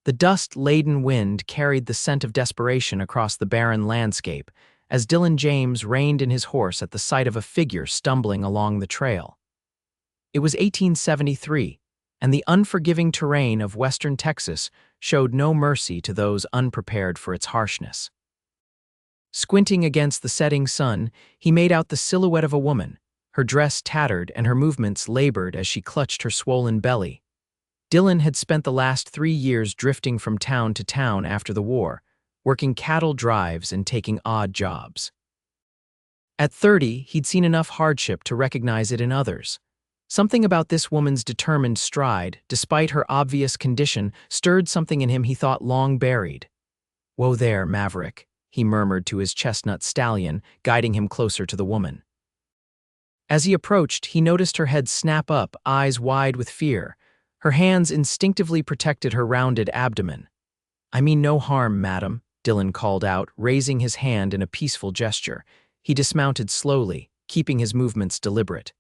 The dust-laden wind carried the scent of desperation across the barren landscape as Dillon James reined in his horse at the sight of a figure stumbling along the trail. It was 1873, and the unforgiving terrain of western Texas showed no mercy to those unprepared for its harshness. Squinting against the setting sun, he made out the silhouette of a woman, her dress tattered and her movements labored as she clutched her swollen belly. Dillon had spent the last 3 years drifting from town to town after the war, working cattle drives and taking odd jobs. At 30, he'd seen enough hardship to recognize it in others. Something about this woman's determined stride, despite her obvious condition, stirred something in him he thought long buried. "Whoa there, Maverick," he murmured to his chestnut stallion, guiding him closer to the woman. As he approached, he noticed her head snap up, eyes wide with fear. Her hands instinctively protected her rounded abdomen. "I mean no harm, madam," Dillon called out, raising his hand in a peaceful gesture. He dismounted slowly, keeping his movements deliberate.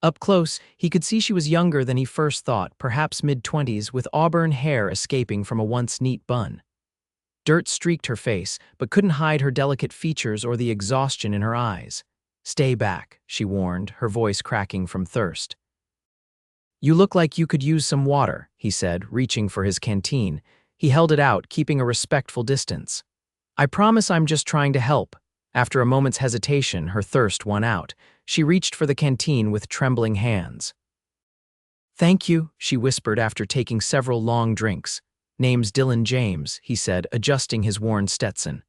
Up close, he could see she was younger than he first thought, perhaps mid-20s, with auburn hair escaping from a once neat bun. Dirt streaked her face, but couldn't hide her delicate features or the exhaustion in her eyes. "Stay back," she warned, her voice cracking from thirst. "You look like you could use some water," he said, reaching for his canteen. He held it out, keeping a respectful distance. "I promise I'm just trying to help." After a moment's hesitation, her thirst won out. She reached for the canteen with trembling hands. "Thank you," she whispered after taking several long drinks. "Name's Dillon James," he said, adjusting his worn Stetson.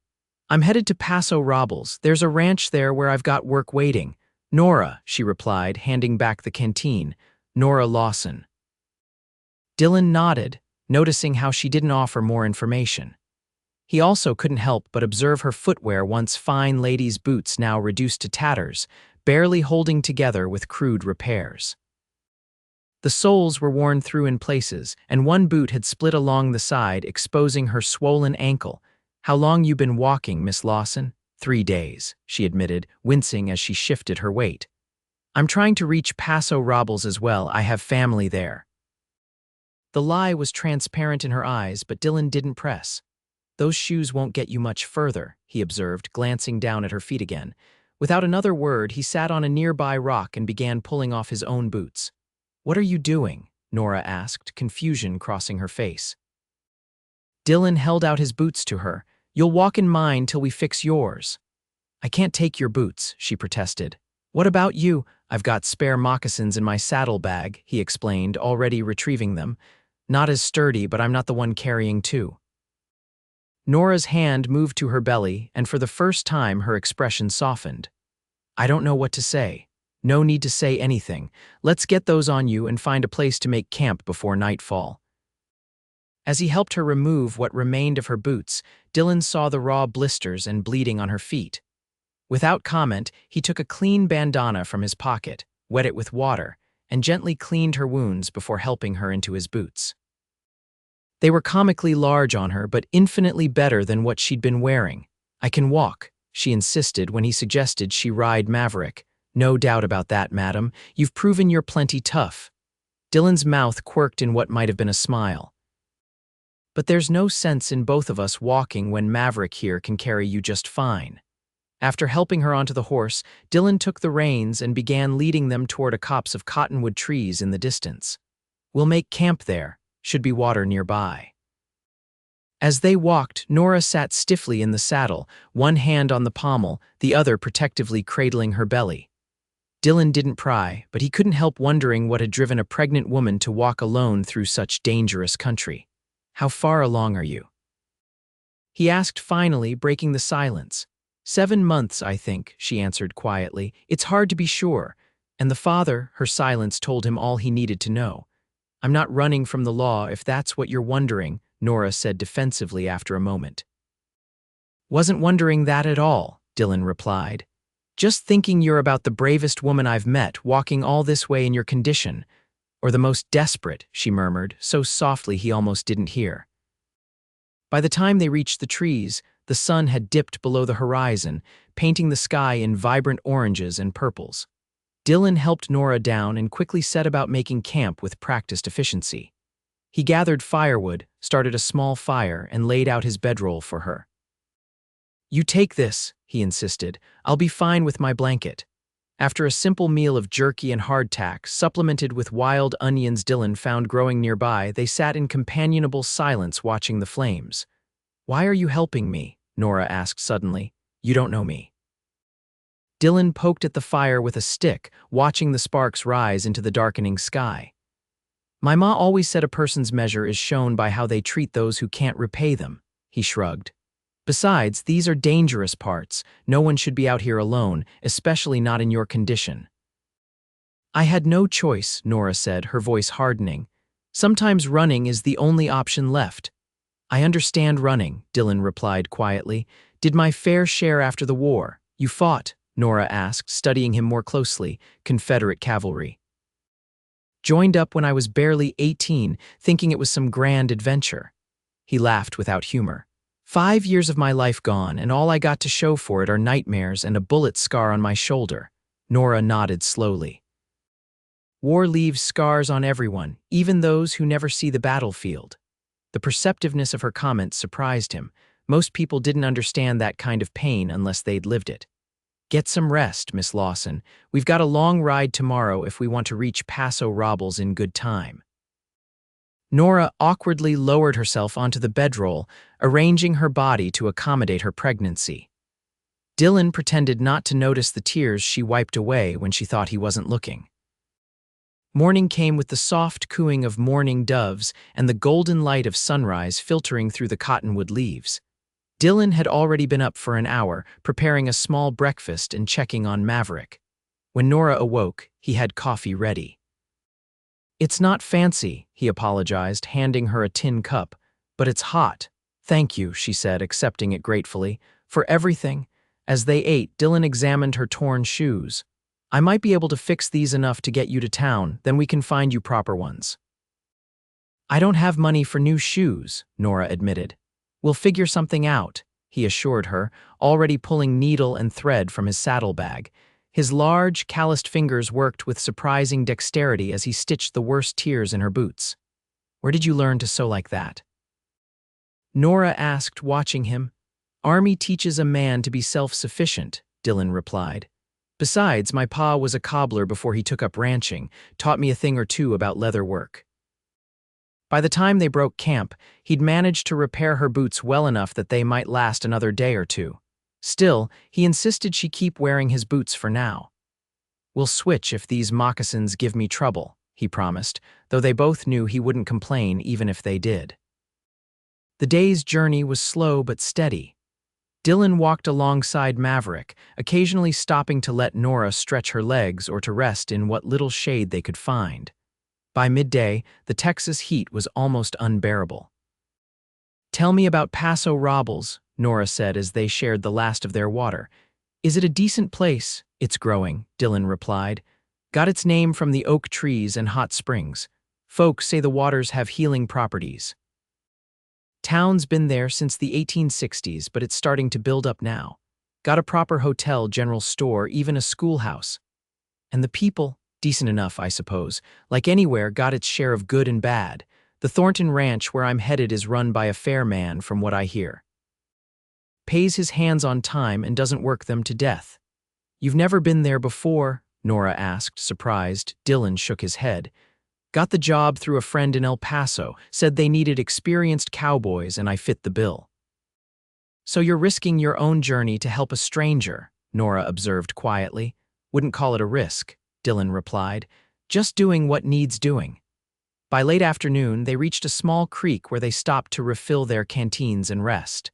"I'm headed to Paso Robles. There's a ranch there where I've got work waiting." "Nora," she replied, handing back the canteen. "Nora Lawson." Dillon nodded, noticing how she didn't offer more information. He also couldn't help but observe her footwear, once fine ladies' boots now reduced to tatters, barely holding together with crude repairs. The soles were worn through in places, and one boot had split along the side, exposing her swollen ankle. "How long you been walking, Miss Lawson?" "3 days," she admitted, wincing as she shifted her weight. "I'm trying to reach Paso Robles as well. I have family there." The lie was transparent in her eyes, but Dillon didn't press. "Those shoes won't get you much further," he observed, glancing down at her feet again. Without another word, he sat on a nearby rock and began pulling off his own boots. "What are you doing?" Nora asked, confusion crossing her face. Dillon held out his boots to her. "You'll walk in mine till we fix yours." "I can't take your boots," she protested. "What about you?" "I've got spare moccasins in my saddlebag," he explained, already retrieving them. "Not as sturdy, but I'm not the one carrying two." Nora's hand moved to her belly, and for the first time her expression softened. "I don't know what to say." "No need to say anything. Let's get those on you and find a place to make camp before nightfall." As he helped her remove what remained of her boots, Dillon saw the raw blisters and bleeding on her feet. Without comment, he took a clean bandana from his pocket, wet it with water, and gently cleaned her wounds before helping her into his boots. They were comically large on her, but infinitely better than what she'd been wearing. "I can walk," she insisted when he suggested she ride Maverick. "No doubt about that, madam. You've proven you're plenty tough." Dillon's mouth quirked in what might have been a smile. "But there's no sense in both of us walking when Maverick here can carry you just fine." After helping her onto the horse, Dillon took the reins and began leading them toward a copse of cottonwood trees in the distance. "We'll make camp there. Should be water nearby." As they walked, Nora sat stiffly in the saddle, one hand on the pommel, the other protectively cradling her belly. Dillon didn't pry, but he couldn't help wondering what had driven a pregnant woman to walk alone through such dangerous country. "How far along are you?" he asked finally, breaking the silence. 7 months, I think," she answered quietly. "It's hard to be sure." And the father, her silence told him all he needed to know. "I'm not running from the law, if that's what you're wondering," Nora said defensively after a moment. "Wasn't wondering that at all," Dillon replied. "Just thinking you're about the bravest woman I've met, walking all this way in your condition. Or the most desperate," she murmured, so softly he almost didn't hear. By the time they reached the trees, the sun had dipped below the horizon, painting the sky in vibrant oranges and purples. Dillon helped Nora down and quickly set about making camp with practiced efficiency. He gathered firewood, started a small fire, and laid out his bedroll for her. "You take this," he insisted. "I'll be fine with my blanket." After a simple meal of jerky and hardtack, supplemented with wild onions Dillon found growing nearby, they sat in companionable silence watching the flames. "Why are you helping me?" Nora asked suddenly. "You don't know me." Dillon poked at the fire with a stick, watching the sparks rise into the darkening sky. "My ma always said a person's measure is shown by how they treat those who can't repay them," he shrugged. "Besides, these are dangerous parts. No one should be out here alone, especially not in your condition." "I had no choice," Nora said, her voice hardening. "Sometimes running is the only option left." "I understand running," Dillon replied quietly. "Did my fair share after the war. You fought?" Nora asked, studying him more closely. "Confederate cavalry." "Joined up when I was barely 18, thinking it was some grand adventure." He laughed without humor. "5 years of my life gone, and all I got to show for it are nightmares and a bullet scar on my shoulder." Nora nodded slowly. "War leaves scars on everyone, even those who never see the battlefield." The perceptiveness of her comments surprised him. Most people didn't understand that kind of pain unless they'd lived it. "Get some rest, Miss Lawson. We've got a long ride tomorrow if we want to reach Paso Robles in good time." Nora awkwardly lowered herself onto the bedroll, arranging her body to accommodate her pregnancy. Dillon pretended not to notice the tears she wiped away when she thought he wasn't looking. Morning came with the soft cooing of mourning doves and the golden light of sunrise filtering through the cottonwood leaves. Dillon had already been up for an hour, preparing a small breakfast and checking on Maverick. When Nora awoke, he had coffee ready. "It's not fancy," he apologized, handing her a tin cup, "but it's hot." "Thank you," she said, accepting it gratefully. "For everything." As they ate, Dillon examined her torn shoes. "I might be able to fix these enough to get you to town, then we can find you proper ones." "I don't have money for new shoes," Nora admitted. "We'll figure something out," he assured her, already pulling needle and thread from his saddlebag. His large, calloused fingers worked with surprising dexterity as he stitched the worst tears in her boots. "Where did you learn to sew like that?" Nora asked, watching him. "Army teaches a man to be self-sufficient," Dillon replied. "Besides, my pa was a cobbler before he took up ranching, taught me a thing or two about leather work." By the time they broke camp, he'd managed to repair her boots well enough that they might last another day or two. Still, he insisted she keep wearing his boots for now. "We'll switch if these moccasins give me trouble," he promised, though they both knew he wouldn't complain even if they did. The day's journey was slow but steady. Dillon walked alongside Maverick, occasionally stopping to let Nora stretch her legs or to rest in what little shade they could find. By midday, the Texas heat was almost unbearable. "Tell me about Paso Robles," Nora said as they shared the last of their water. "Is it a decent place?" "It's growing," Dillon replied. "Got its name from the oak trees and hot springs. Folks say the waters have healing properties." "Town's been there since the 1860s, but it's starting to build up now. Got a proper hotel, general store, even a schoolhouse. And the people, decent enough, I suppose. Like anywhere, got its share of good and bad. The Thornton Ranch where I'm headed is run by a fair man, from what I hear. Pays his hands on time and doesn't work them to death." "You've never been there before?" Nora asked, surprised. Dillon shook his head. "Got the job through a friend in El Paso, said they needed experienced cowboys and I fit the bill." "So you're risking your own journey to help a stranger," Nora observed quietly. "Wouldn't call it a risk," Dillon replied. "Just doing what needs doing." By late afternoon, they reached a small creek where they stopped to refill their canteens and rest.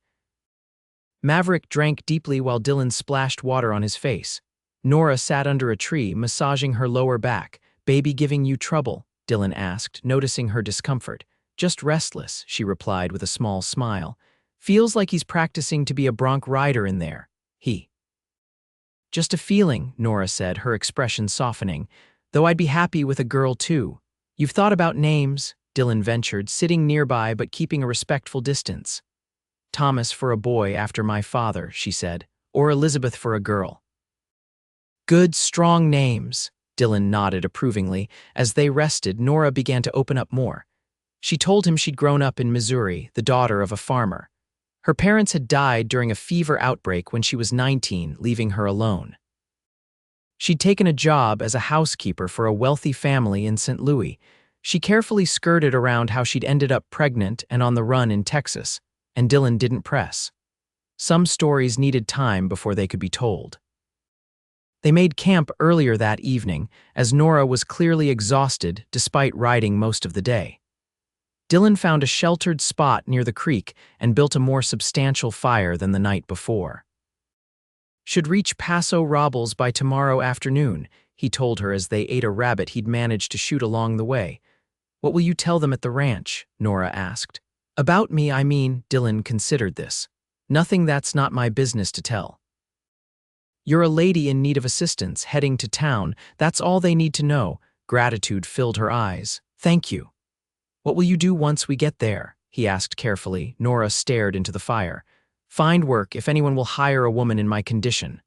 Maverick drank deeply while Dillon splashed water on his face. Nora sat under a tree, massaging her lower back. "Baby giving you trouble?" Dillon asked, noticing her discomfort. "Just restless," she replied with a small smile. "Feels like he's practicing to be a bronc rider in there." "Just a feeling," Nora said, her expression softening. "Though I'd be happy with a girl too." "You've thought about names?" Dillon ventured, sitting nearby but keeping a respectful distance. "Thomas for a boy after my father," she said, "or Elizabeth for a girl." "Good, strong names," Dillon nodded approvingly. As they rested, Nora began to open up more. She told him she'd grown up in Missouri, the daughter of a farmer. Her parents had died during a fever outbreak when she was 19, leaving her alone. She'd taken a job as a housekeeper for a wealthy family in St. Louis. She carefully skirted around how she'd ended up pregnant and on the run in Texas, and Dillon didn't press. Some stories needed time before they could be told. They made camp earlier that evening, as Nora was clearly exhausted despite riding most of the day. Dillon found a sheltered spot near the creek and built a more substantial fire than the night before. "Should reach Paso Robles by tomorrow afternoon," he told her as they ate a rabbit he'd managed to shoot along the way. "What will you tell them at the ranch?" Nora asked. "About me, I mean," Dillon considered this. "Nothing that's not my business to tell. You're a lady in need of assistance, heading to town. That's all they need to know." Gratitude filled her eyes. "Thank you." "What will you do once we get there?" he asked carefully. Nora stared into the fire. "Find work if anyone will hire a woman in my condition.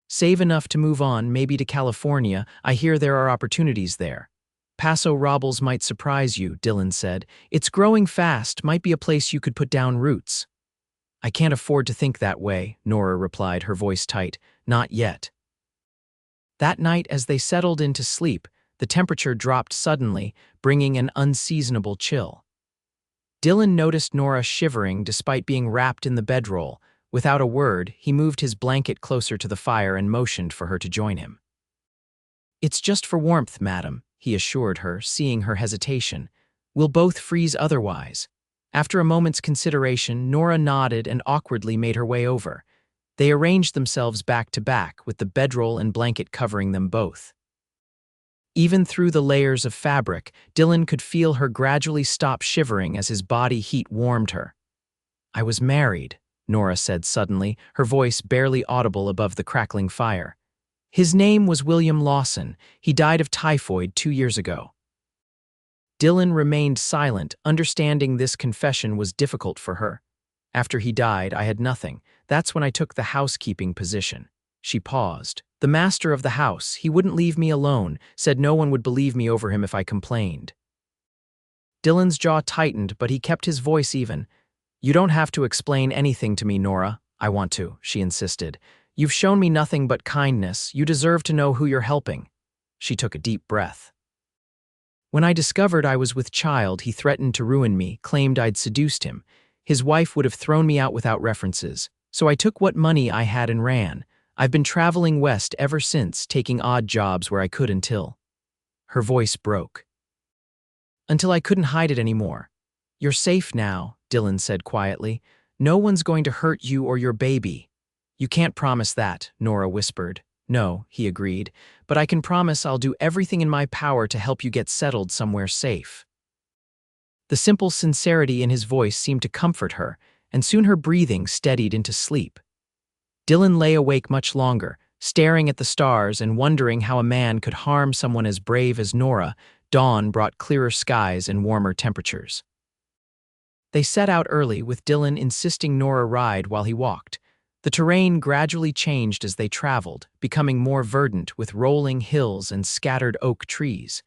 Save enough to move on, maybe to California. I hear there are opportunities there." "Paso Robles might surprise you," Dillon said. "It's growing fast, might be a place you could put down roots." "I can't afford to think that way," Nora replied, her voice tight. "Not yet." That night, as they settled into sleep, the temperature dropped suddenly, bringing an unseasonable chill. Dillon noticed Nora shivering despite being wrapped in the bedroll. Without a word, he moved his blanket closer to the fire and motioned for her to join him. "It's just for warmth, madam," he assured her, seeing her hesitation. "We'll both freeze otherwise." After a moment's consideration, Nora nodded and awkwardly made her way over. They arranged themselves back to back, with the bedroll and blanket covering them both. Even through the layers of fabric, Dillon could feel her gradually stop shivering as his body heat warmed her. "I was married," Nora said suddenly, her voice barely audible above the crackling fire. "His name was William Lawson. He died of typhoid 2 years ago." Dillon remained silent, understanding this confession was difficult for her. "After he died, I had nothing. That's when I took the housekeeping position." She paused. "The master of the house, he wouldn't leave me alone, said no one would believe me over him if I complained." Dillon's jaw tightened, but he kept his voice even. "You don't have to explain anything to me, Nora." "I want to," she insisted. "You've shown me nothing but kindness. You deserve to know who you're helping." She took a deep breath. "When I discovered I was with child, he threatened to ruin me, claimed I'd seduced him. His wife would have thrown me out without references. So I took what money I had and ran. I've been traveling west ever since, taking odd jobs where I could until—" Her voice broke. "Until I couldn't hide it anymore." "You're safe now," Dillon said quietly. "No one's going to hurt you or your baby." "You can't promise that," Nora whispered. "No," he agreed, "but I can promise I'll do everything in my power to help you get settled somewhere safe." The simple sincerity in his voice seemed to comfort her, and soon her breathing steadied into sleep. Dillon lay awake much longer, staring at the stars and wondering how a man could harm someone as brave as Nora. Dawn brought clearer skies and warmer temperatures. They set out early, with Dillon insisting Nora ride while he walked. The terrain gradually changed as they traveled, becoming more verdant with rolling hills and scattered oak trees.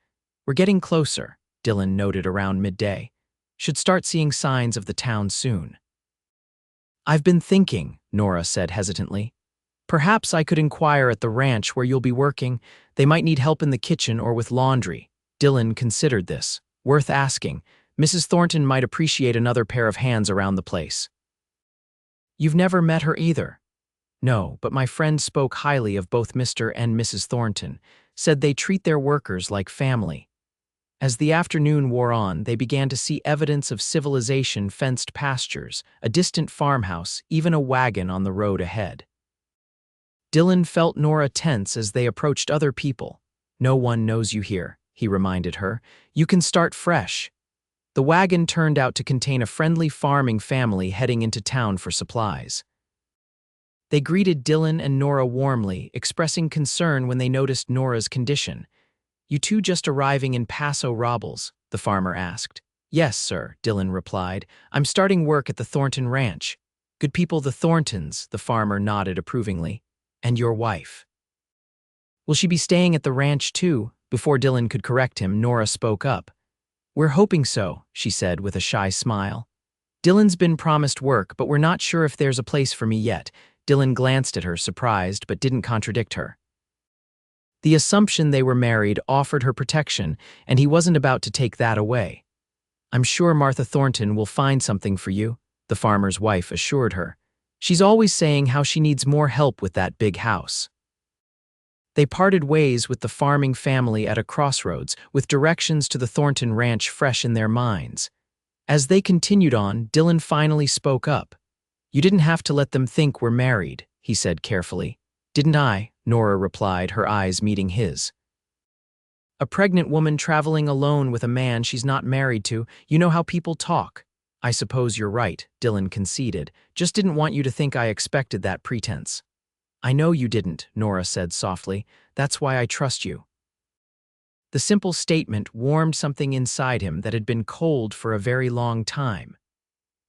"We're getting closer," Dillon noted around midday. "Should start seeing signs of the town soon." "I've been thinking," Nora said hesitantly. "Perhaps I could inquire at the ranch where you'll be working. They might need help in the kitchen or with laundry." Dillon considered this. Worth asking. Mrs. Thornton might appreciate another pair of hands around the place. "You've never met her either?" "No, but my friend spoke highly of both Mr. and Mrs. Thornton, said they treat their workers like family." As the afternoon wore on, they began to see evidence of civilization: fenced pastures, a distant farmhouse, even a wagon on the road ahead. Dillon felt Nora tense as they approached other people. "No one knows you here," he reminded her. "You can start fresh." The wagon turned out to contain a friendly farming family heading into town for supplies. They greeted Dillon and Nora warmly, expressing concern when they noticed Nora's condition. "You two just arriving in Paso Robles?" the farmer asked. "Yes, sir," Dillon replied. "I'm starting work at the Thornton Ranch." "Good people, the Thorntons," the farmer nodded approvingly. "And your wife? Will she be staying at the ranch too?" Before Dillon could correct him, Nora spoke up. "We're hoping so," she said with a shy smile. "Dillon's been promised work, but we're not sure if there's a place for me yet." Dillon glanced at her, surprised, but didn't contradict her. The assumption they were married offered her protection, and he wasn't about to take that away. "I'm sure Martha Thornton will find something for you," the farmer's wife assured her. "She's always saying how she needs more help with that big house." They parted ways with the farming family at a crossroads, with directions to the Thornton ranch fresh in their minds. As they continued on, Dillon finally spoke up. "You didn't have to let them think we're married," he said carefully. "Didn't I?" Nora replied, her eyes meeting his. "A pregnant woman traveling alone with a man she's not married to, you know how people talk." "I suppose you're right," Dillon conceded. "Just didn't want you to think I expected that pretense." "I know you didn't," Nora said softly. "That's why I trust you." The simple statement warmed something inside him that had been cold for a very long time.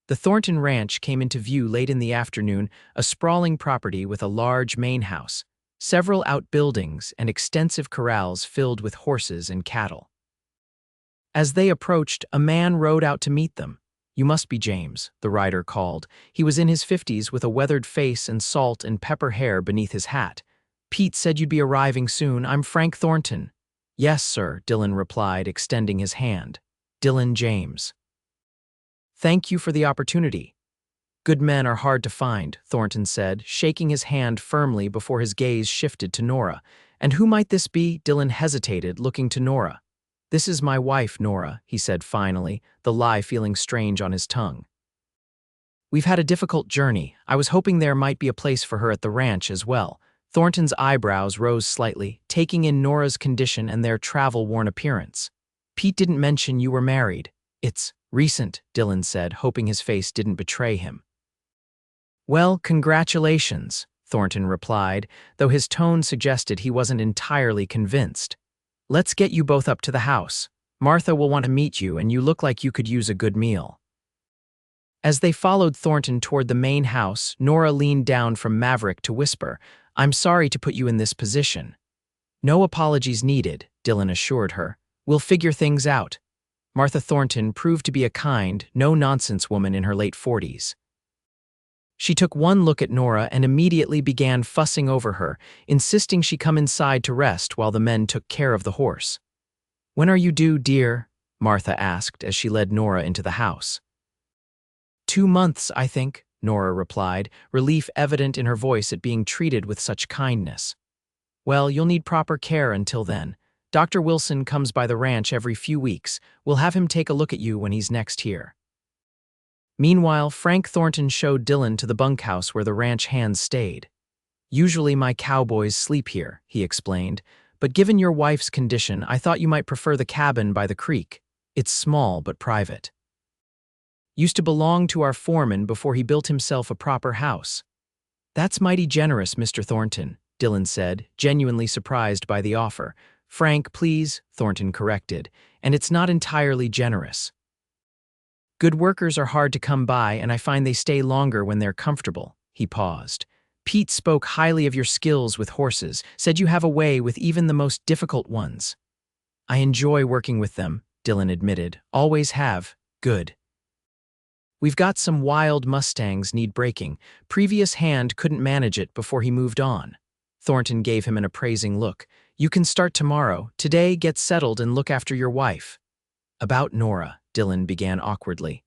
The Thornton Ranch came into view late in the afternoon, a sprawling property with a large main house, several outbuildings, and extensive corrals filled with horses and cattle. As they approached, a man rode out to meet them. "You must be James," the rider called. He was in his 50s with a weathered face and salt and pepper hair beneath his hat. "Pete said you'd be arriving soon. I'm Frank Thornton." "Yes, sir," Dillon replied, extending his hand. "Dillon James." "Thank you for the opportunity." "Good men are hard to find," Thornton said, shaking his hand firmly before his gaze shifted to Nora. "And who might this be?" Dillon hesitated, looking to Nora. "This is my wife, Nora," he said finally, the lie feeling strange on his tongue. "We've had a difficult journey. I was hoping there might be a place for her at the ranch as well." Thornton's eyebrows rose slightly, taking in Nora's condition and their travel-worn appearance. "Pete didn't mention you were married." "It's recent," Dillon said, hoping his face didn't betray him. "Well, congratulations," Thornton replied, though his tone suggested he wasn't entirely convinced. "Let's get you both up to the house. Martha will want to meet you, and you look like you could use a good meal." As they followed Thornton toward the main house, Nora leaned down from Maverick to whisper, "I'm sorry to put you in this position." "No apologies needed," Dillon assured her. "We'll figure things out." Martha Thornton proved to be a kind, no-nonsense woman in her late 40s. She took one look at Nora and immediately began fussing over her, insisting she come inside to rest while the men took care of the horse. "When are you due, dear?" Martha asked as she led Nora into the house. 2 months, I think," Nora replied, relief evident in her voice at being treated with such kindness. "Well, you'll need proper care until then. Dr. Wilson comes by the ranch every few weeks. We'll have him take a look at you when he's next here." Meanwhile, Frank Thornton showed Dillon to the bunkhouse where the ranch hands stayed. "Usually my cowboys sleep here," he explained, "but given your wife's condition, I thought you might prefer the cabin by the creek. It's small but private. Used to belong to our foreman before he built himself a proper house." "That's mighty generous, Mr. Thornton," Dillon said, genuinely surprised by the offer. "Frank, please," Thornton corrected, "and it's not entirely generous. Good workers are hard to come by, and I find they stay longer when they're comfortable." He paused. "Pete spoke highly of your skills with horses, said you have a way with even the most difficult ones." "I enjoy working with them," Dillon admitted. "Always have. Good. We've got some wild Mustangs need breaking. Previous hand couldn't manage it before he moved on." Thornton gave him an appraising look. "You can start tomorrow. Today, get settled and look after your wife." "About Nora," Dillon began awkwardly.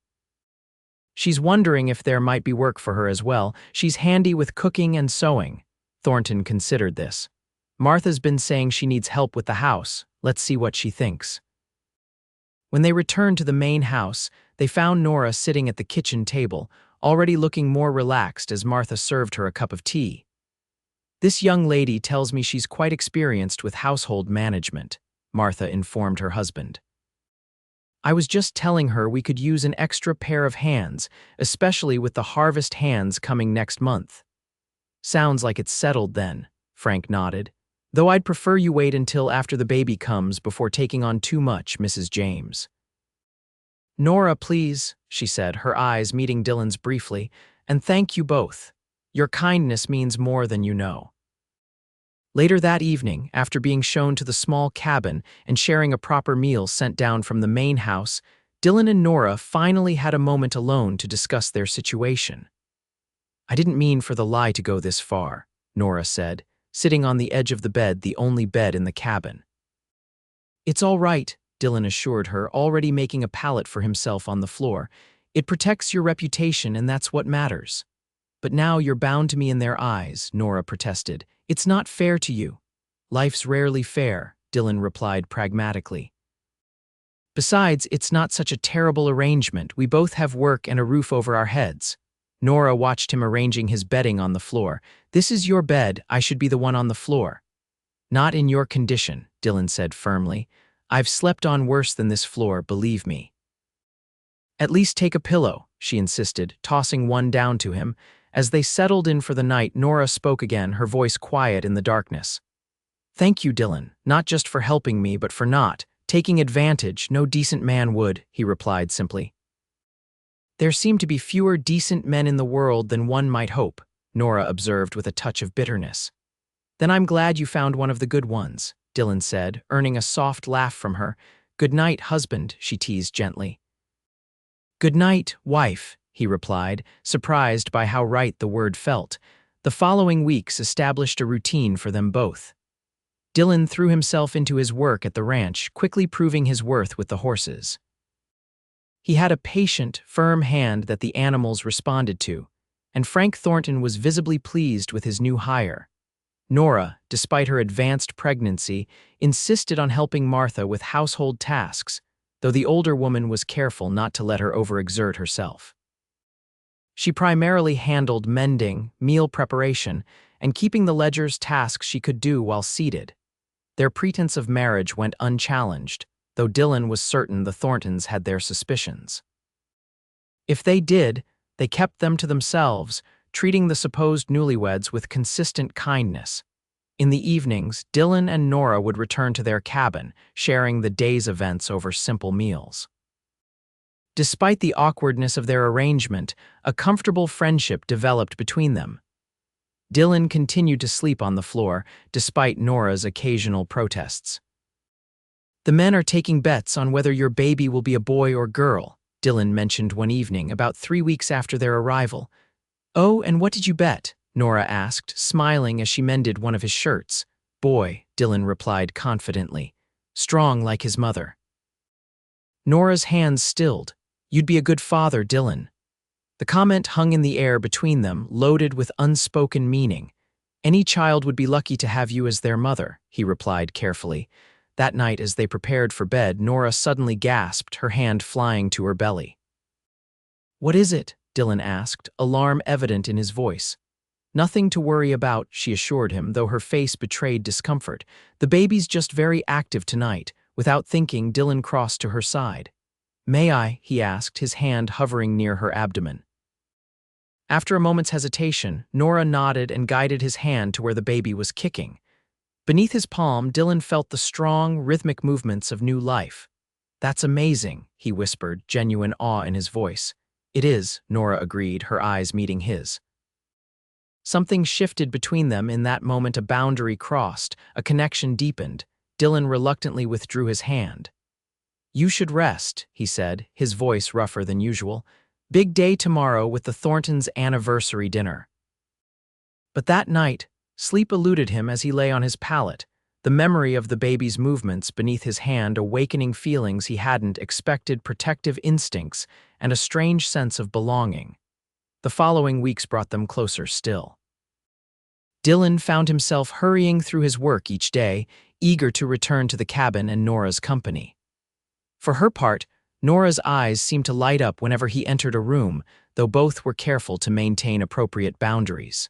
"She's wondering if there might be work for her as well. She's handy with cooking and sewing." Thornton considered this. "Martha's been saying she needs help with the house. Let's see what she thinks." When they returned to the main house, they found Nora sitting at the kitchen table, already looking more relaxed as Martha served her a cup of tea. "This young lady tells me she's quite experienced with household management," Martha informed her husband. "I was just telling her we could use an extra pair of hands, especially with the harvest hands coming next month." "Sounds like it's settled then," Frank nodded. "Though I'd prefer you wait until after the baby comes before taking on too much, Mrs. James." "Nora, please," she said, her eyes meeting Dillon's briefly, "and thank you both. Your kindness means more than you know." Later that evening, after being shown to the small cabin and sharing a proper meal sent down from the main house, Dillon and Nora finally had a moment alone to discuss their situation. "I didn't mean for the lie to go this far," Nora said, sitting on the edge of the bed, the only bed in the cabin. "It's all right," Dillon assured her, already making a pallet for himself on the floor. "It protects your reputation, and that's what matters." "But now you're bound to me in their eyes," Nora protested. "It's not fair to you." "Life's rarely fair," Dillon replied pragmatically. "Besides, it's not such a terrible arrangement. We both have work and a roof over our heads." Nora watched him arranging his bedding on the floor. "This is your bed, I should be the one on the floor." "Not in your condition," Dillon said firmly. "I've slept on worse than this floor, believe me." "At least take a pillow," she insisted, tossing one down to him. As they settled in for the night, Nora spoke again, her voice quiet in the darkness. "Thank you, Dillon, not just for helping me, but for not taking advantage. No decent man would," he replied simply. "There seem to be fewer decent men in the world than one might hope," Nora observed with a touch of bitterness. "Then I'm glad you found one of the good ones," Dillon said, earning a soft laugh from her. "Good night, husband," she teased gently. "Good night, wife," he replied, surprised by how right the word felt. The following weeks established a routine for them both. Dillon threw himself into his work at the ranch, quickly proving his worth with the horses. He had a patient, firm hand that the animals responded to, and Frank Thornton was visibly pleased with his new hire. Nora, despite her advanced pregnancy, insisted on helping Martha with household tasks, though the older woman was careful not to let her overexert herself. She primarily handled mending, meal preparation, and keeping the ledgers tasks she could do while seated. Their pretense of marriage went unchallenged, though Dillon was certain the Thorntons had their suspicions. If they did, they kept them to themselves, treating the supposed newlyweds with consistent kindness. In the evenings, Dillon and Nora would return to their cabin, sharing the day's events over simple meals. Despite the awkwardness of their arrangement, a comfortable friendship developed between them. Dillon continued to sleep on the floor, despite Nora's occasional protests. "The men are taking bets on whether your baby will be a boy or girl," Dillon mentioned one evening, about 3 weeks after their arrival. "Oh, and what did you bet?" Nora asked, smiling as she mended one of his shirts. "Boy," Dillon replied confidently. "Strong like his mother." Nora's hands stilled. "You'd be a good father, Dillon." The comment hung in the air between them, loaded with unspoken meaning. "Any child would be lucky to have you as their mother," he replied carefully. That night, as they prepared for bed, Nora suddenly gasped, her hand flying to her belly. "What is it?" Dillon asked, alarm evident in his voice. "Nothing to worry about," she assured him, though her face betrayed discomfort. "The baby's just very active tonight." Without thinking, Dillon crossed to her side. "May I?" he asked, his hand hovering near her abdomen. After a moment's hesitation, Nora nodded and guided his hand to where the baby was kicking. Beneath his palm, Dillon felt the strong, rhythmic movements of new life. "That's amazing," he whispered, genuine awe in his voice. "It is," Nora agreed, her eyes meeting his. Something shifted between them in that moment. A boundary crossed, a connection deepened. Dillon reluctantly withdrew his hand. "You should rest," he said, his voice rougher than usual. "Big day tomorrow with the Thorntons' anniversary dinner." But that night, sleep eluded him as he lay on his pallet, the memory of the baby's movements beneath his hand awakening feelings he hadn't expected, protective instincts, and a strange sense of belonging. The following weeks brought them closer still. Dillon found himself hurrying through his work each day, eager to return to the cabin and Nora's company. For her part, Nora's eyes seemed to light up whenever he entered a room, though both were careful to maintain appropriate boundaries.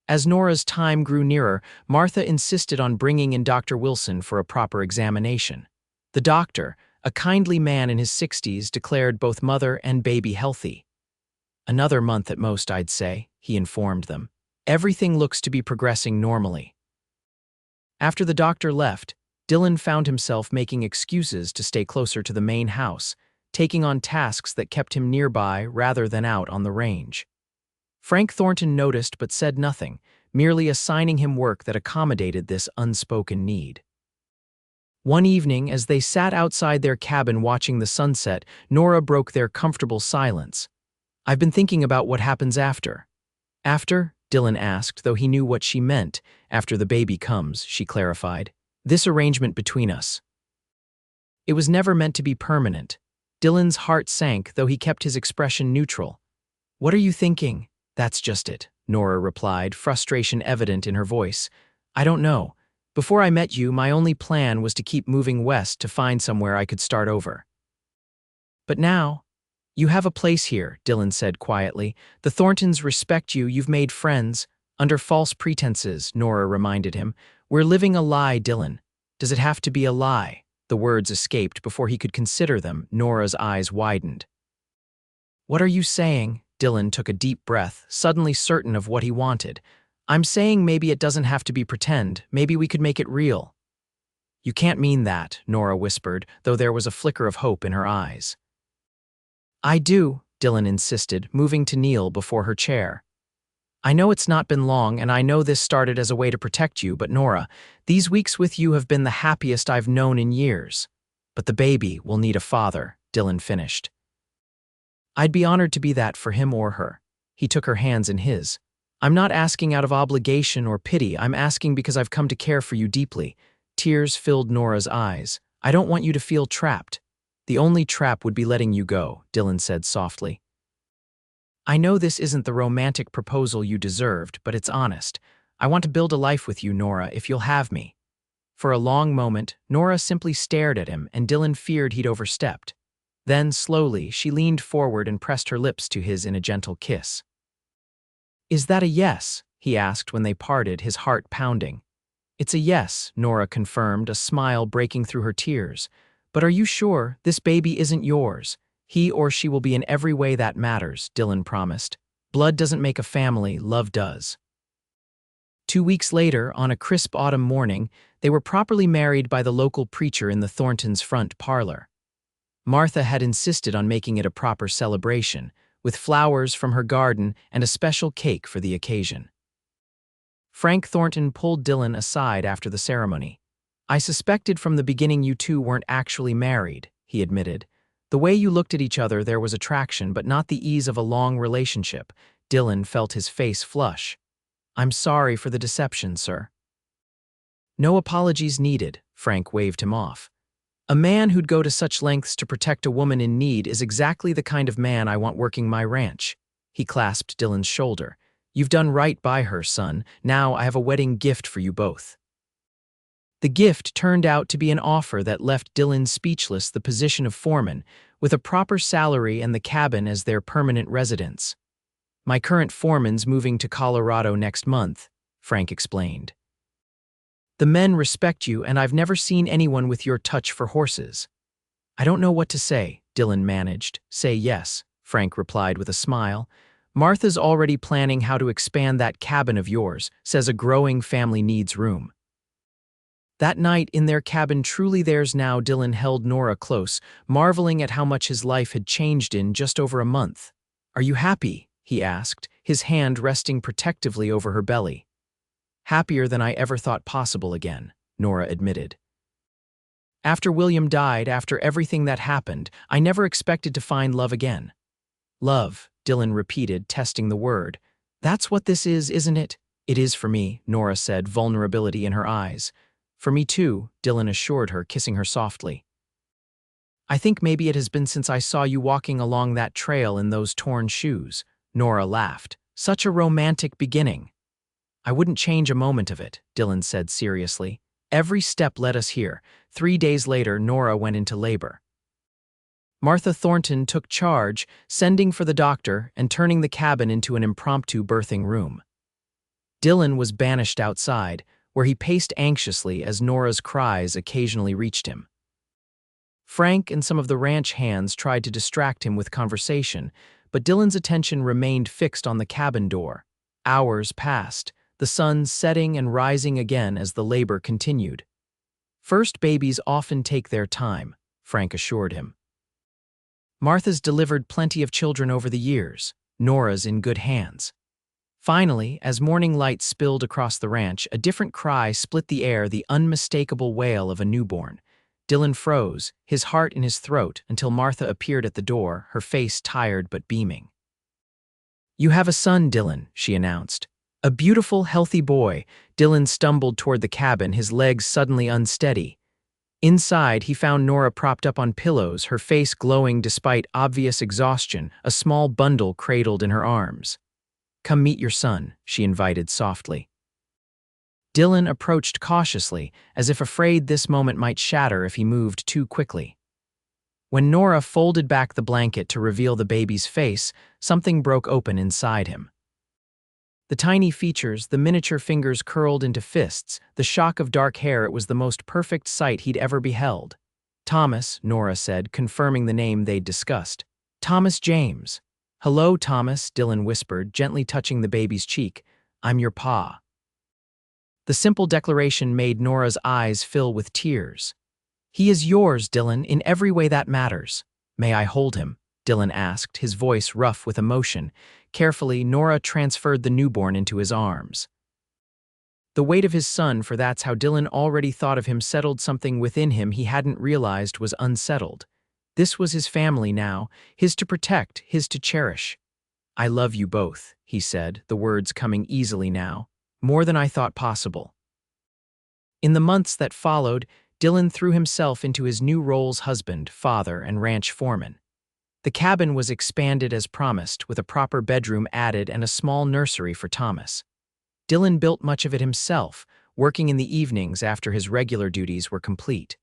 As Nora's time grew nearer, Martha insisted on bringing in Dr. Wilson for a proper examination. The doctor, a kindly man in his 60s, declared both mother and baby healthy. "Another month at most, I'd say," he informed them. "Everything looks to be progressing normally." After the doctor left, Dillon found himself making excuses to stay closer to the main house, taking on tasks that kept him nearby rather than out on the range. Frank Thornton noticed but said nothing, merely assigning him work that accommodated this unspoken need. One evening, as they sat outside their cabin watching the sunset, Nora broke their comfortable silence. "I've been thinking about what happens after." "After?" Dillon asked, though he knew what she meant. "After the baby comes," she clarified. "This arrangement between us. It was never meant to be permanent." Dillon's heart sank, though he kept his expression neutral. "What are you thinking?" "That's just it," Nora replied, frustration evident in her voice. "I don't know. Before I met you, my only plan was to keep moving west to find somewhere I could start over. But now, you have a place here," Dillon said quietly. "The Thorntons respect you, you've made friends." "Under false pretenses," Nora reminded him. "We're living a lie, Dillon." "Does it have to be a lie?" The words escaped before he could consider them. Nora's eyes widened. "What are you saying?" Dillon took a deep breath, suddenly certain of what he wanted. "I'm saying maybe it doesn't have to be pretend. Maybe we could make it real." "You can't mean that," Nora whispered, though there was a flicker of hope in her eyes. "I do," Dillon insisted, moving to kneel before her chair. "I know it's not been long, and I know this started as a way to protect you, but Nora, these weeks with you have been the happiest I've known in years. But the baby will need a father," Dillon finished. "I'd be honored to be that for him or her." He took her hands in his. "I'm not asking out of obligation or pity. I'm asking because I've come to care for you deeply." Tears filled Nora's eyes. "I don't want you to feel trapped." "The only trap would be letting you go," Dillon said softly. "I know this isn't the romantic proposal you deserved, but it's honest. I want to build a life with you, Nora, if you'll have me." For a long moment, Nora simply stared at him, and Dillon feared he'd overstepped. Then, slowly, she leaned forward and pressed her lips to his in a gentle kiss. "Is that a yes?" he asked when they parted, his heart pounding. "It's a yes," Nora confirmed, a smile breaking through her tears. "But are you sure this baby isn't yours? He or she will be in every way that matters," Dillon promised. "Blood doesn't make a family, love does." 2 weeks later, on a crisp autumn morning, they were properly married by the local preacher in the Thorntons' front parlor. Martha had insisted on making it a proper celebration, with flowers from her garden and a special cake for the occasion. Frank Thornton pulled Dillon aside after the ceremony. "I suspected from the beginning you two weren't actually married," he admitted. "The way you looked at each other, there was attraction, but not the ease of a long relationship." Dillon felt his face flush. "I'm sorry for the deception, sir." "No apologies needed," Frank waved him off. "A man who'd go to such lengths to protect a woman in need is exactly the kind of man I want working my ranch." He clasped Dillon's shoulder. "You've done right by her, son. Now I have a wedding gift for you both." The gift turned out to be an offer that left Dillon speechless: the position of foreman, with a proper salary and the cabin as their permanent residence. "My current foreman's moving to Colorado next month," Frank explained. "The men respect you, and I've never seen anyone with your touch for horses." "I don't know what to say," Dillon managed. "Say yes," Frank replied with a smile. "Martha's already planning how to expand that cabin of yours, says a growing family needs room." That night in their cabin, truly theirs now, Dillon held Nora close, marveling at how much his life had changed in just over a month. "Are you happy?" he asked, his hand resting protectively over her belly. "Happier than I ever thought possible again," Nora admitted. "After William died, after everything that happened, I never expected to find love again." "Love," Dillon repeated, testing the word. "That's what this is, isn't it?" "It is for me," Nora said, vulnerability in her eyes. "For me too," Dillon assured her, kissing her softly. "I think maybe it has been since I saw you walking along that trail in those torn shoes." Nora laughed. "Such a romantic beginning." "I wouldn't change a moment of it," Dillon said seriously. "Every step led us here." 3 days later, Nora went into labor. Martha Thornton took charge, sending for the doctor and turning the cabin into an impromptu birthing room. Dillon was banished outside, where he paced anxiously as Nora's cries occasionally reached him. Frank and some of the ranch hands tried to distract him with conversation, but Dillon's attention remained fixed on the cabin door. Hours passed, the sun setting and rising again as the labor continued. "First babies often take their time," Frank assured him. "Martha's delivered plenty of children over the years. Nora's in good hands." Finally, as morning light spilled across the ranch, a different cry split the air, the unmistakable wail of a newborn. Dillon froze, his heart in his throat, until Martha appeared at the door, her face tired but beaming. "You have a son, Dillon," she announced. "A beautiful, healthy boy." Dillon stumbled toward the cabin, his legs suddenly unsteady. Inside, he found Nora propped up on pillows, her face glowing despite obvious exhaustion, a small bundle cradled in her arms. "Come meet your son," she invited softly. Dillon approached cautiously, as if afraid this moment might shatter if he moved too quickly. When Nora folded back the blanket to reveal the baby's face, something broke open inside him. The tiny features, the miniature fingers curled into fists, the shock of dark hair, it was the most perfect sight he'd ever beheld. "Thomas," Nora said, confirming the name they'd discussed. "Thomas James." "Hello, Thomas," Dillon whispered, gently touching the baby's cheek. "I'm your pa." The simple declaration made Nora's eyes fill with tears. "He is yours, Dillon, in every way that matters." "May I hold him?" Dillon asked, his voice rough with emotion. Carefully, Nora transferred the newborn into his arms. The weight of his son, for that's how Dillon already thought of him, settled something within him he hadn't realized was unsettled. This was his family now, his to protect, his to cherish. "I love you both," he said, the words coming easily now. "More than I thought possible." In the months that followed, Dillon threw himself into his new roles: husband, father, and ranch foreman. The cabin was expanded as promised, with a proper bedroom added and a small nursery for Thomas. Dillon built much of it himself, working in the evenings after his regular duties were complete.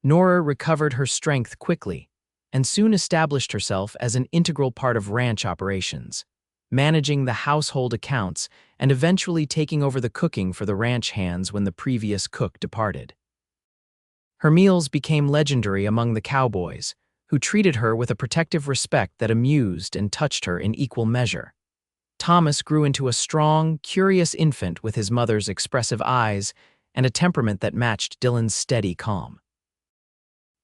Nora recovered her strength quickly and soon established herself as an integral part of ranch operations, managing the household accounts and eventually taking over the cooking for the ranch hands when the previous cook departed. Her meals became legendary among the cowboys, who treated her with a protective respect that amused and touched her in equal measure. Thomas grew into a strong, curious infant with his mother's expressive eyes and a temperament that matched Dillon's steady calm.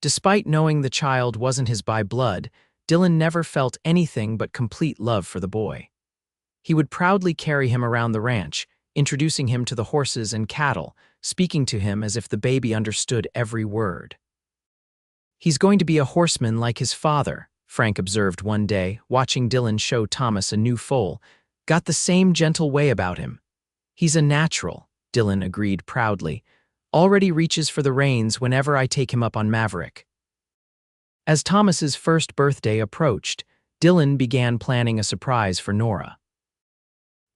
Despite knowing the child wasn't his by blood, Dillon never felt anything but complete love for the boy. He would proudly carry him around the ranch, introducing him to the horses and cattle, speaking to him as if the baby understood every word. "He's going to be a horseman like his father," Frank observed one day, watching Dillon show Thomas a new foal. "Got the same gentle way about him." "He's a natural," Dillon agreed proudly. "Already reaches for the reins whenever I take him up on Maverick." As Thomas's first birthday approached, Dillon began planning a surprise for Nora.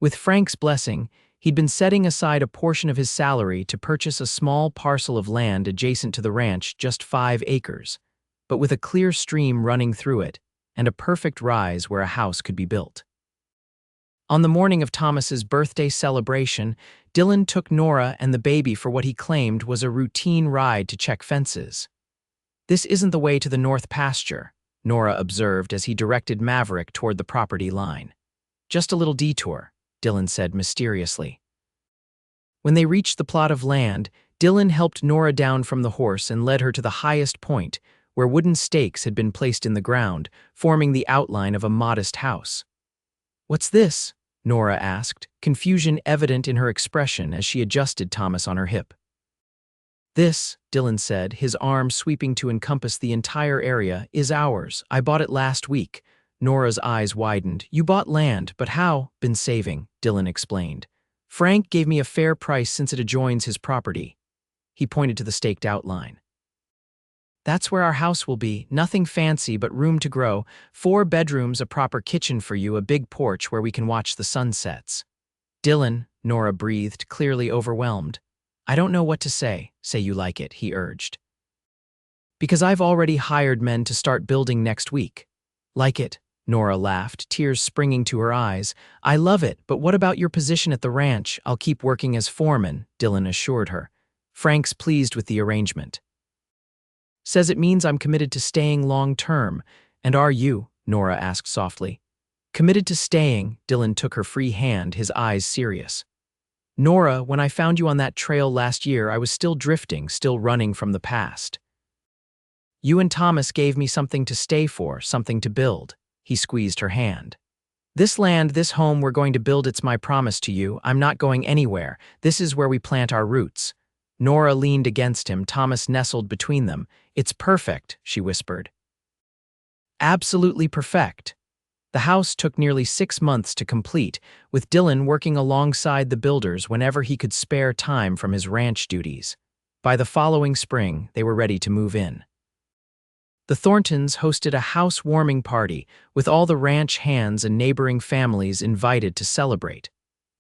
With Frank's blessing, he'd been setting aside a portion of his salary to purchase a small parcel of land adjacent to the ranch, just 5 acres, but with a clear stream running through it and a perfect rise where a house could be built. On the morning of Thomas's birthday celebration, Dillon took Nora and the baby for what he claimed was a routine ride to check fences. "This isn't the way to the north pasture," Nora observed as he directed Maverick toward the property line. "Just a little detour," Dillon said mysteriously. When they reached the plot of land, Dillon helped Nora down from the horse and led her to the highest point, where wooden stakes had been placed in the ground, forming the outline of a modest house. "What's this?" Nora asked, confusion evident in her expression as she adjusted Thomas on her hip. "This," Dillon said, his arm sweeping to encompass the entire area, "is ours. I bought it last week." Nora's eyes widened. "You bought land, but how?" "Been saving," Dillon explained. "Frank gave me a fair price since it adjoins his property." He pointed to the staked outline. "That's where our house will be. Nothing fancy, but room to grow. 4 bedrooms, a proper kitchen for you, a big porch where we can watch the sunsets." "Dillon," Nora breathed, clearly overwhelmed. "I don't know what to say." "Say you like it," he urged. "Because I've already hired men to start building next week." "Like it?" Nora laughed, tears springing to her eyes. "I love it, but what about your position at the ranch?" "I'll keep working as foreman," Dillon assured her. "Frank's pleased with the arrangement. Says it means I'm committed to staying long-term." "And are you?" Nora asked softly. "Committed to staying," Dillon took her free hand, his eyes serious. "Nora, when I found you on that trail last year, I was still drifting, still running from the past. You and Thomas gave me something to stay for, something to build." He squeezed her hand. This land, this home we're going to build, it's my promise to you. I'm not going anywhere. This is where we plant our roots. Nora leaned against him, Thomas nestled between them. It's perfect, she whispered. Absolutely perfect. The house took nearly 6 months to complete, with Dillon working alongside the builders whenever he could spare time from his ranch duties. By the following spring, they were ready to move in. The Thorntons hosted a housewarming party, with all the ranch hands and neighboring families invited to celebrate.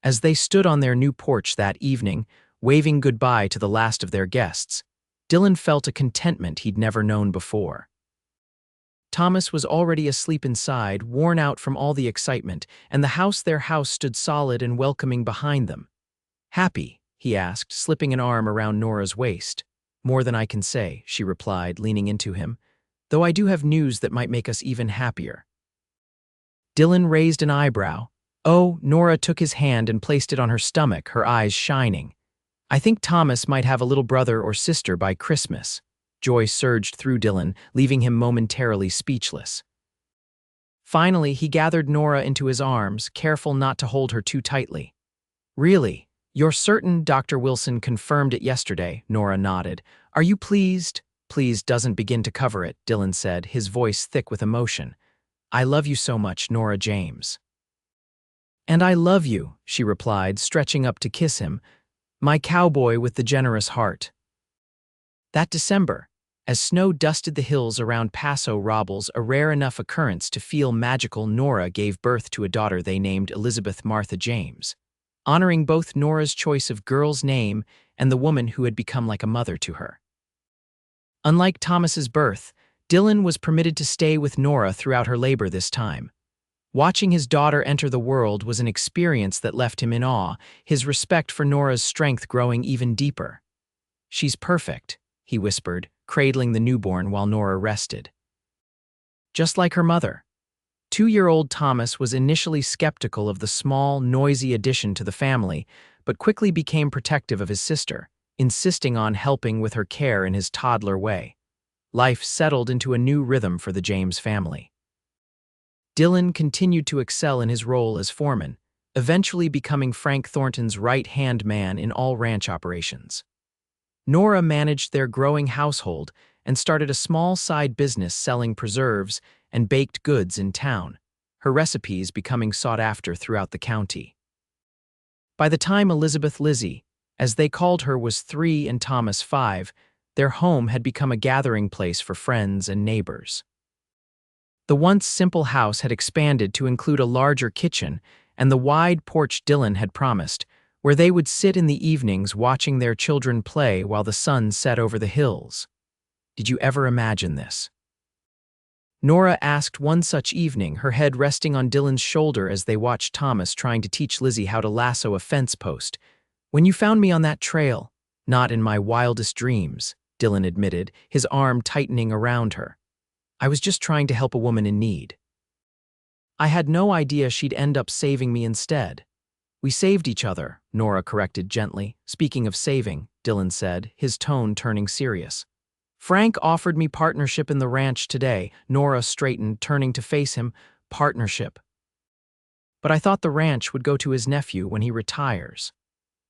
As they stood on their new porch that evening, waving goodbye to the last of their guests, Dillon felt a contentment he'd never known before. Thomas was already asleep inside, worn out from all the excitement, and their house stood solid and welcoming behind them. Happy? He asked, slipping an arm around Nora's waist. More than I can say, she replied, leaning into him. Though I do have news that might make us even happier. Dillon raised an eyebrow. Oh, Nora took his hand and placed it on her stomach, her eyes shining. I think Thomas might have a little brother or sister by Christmas. Joy surged through Dillon, leaving him momentarily speechless. Finally, he gathered Nora into his arms, careful not to hold her too tightly. Really? You're certain Dr. Wilson confirmed it yesterday? Nora nodded. Are you pleased? Please doesn't begin to cover it, Dillon said, his voice thick with emotion. I love you so much, Nora James. And I love you, she replied, stretching up to kiss him. My cowboy with the generous heart. That December, as snow dusted the hills around Paso Robles, a rare enough occurrence to feel magical, Nora gave birth to a daughter they named Elizabeth Martha James, honoring both Nora's choice of girl's name and the woman who had become like a mother to her. Unlike Thomas's birth, Dillon was permitted to stay with Nora throughout her labor this time. Watching his daughter enter the world was an experience that left him in awe, his respect for Nora's strength growing even deeper. She's perfect, he whispered, cradling the newborn while Nora rested. Just like her mother. 2-year-old Thomas was initially skeptical of the small, noisy addition to the family, but quickly became protective of his sister, insisting on helping with her care in his toddler way. Life settled into a new rhythm for the James family. Dillon continued to excel in his role as foreman, eventually becoming Frank Thornton's right-hand man in all ranch operations. Nora managed their growing household and started a small side business selling preserves and baked goods in town, her recipes becoming sought after throughout the county. By the time Elizabeth Lizzie, as they called her, was 3 and Thomas 5, their home had become a gathering place for friends and neighbors. The once simple house had expanded to include a larger kitchen and the wide porch Dillon had promised, where they would sit in the evenings watching their children play while the sun set over the hills. Did you ever imagine this? Nora asked one such evening, her head resting on Dillon's shoulder as they watched Thomas trying to teach Lizzie how to lasso a fence post. When you found me on that trail, not in my wildest dreams, Dillon admitted, his arm tightening around her. I was just trying to help a woman in need. I had no idea she'd end up saving me instead. We saved each other, Nora corrected gently. Speaking of saving, Dillon said, his tone turning serious. Frank offered me partnership in the ranch today. Nora straightened, turning to face him. Partnership. But I thought the ranch would go to his nephew when he retires.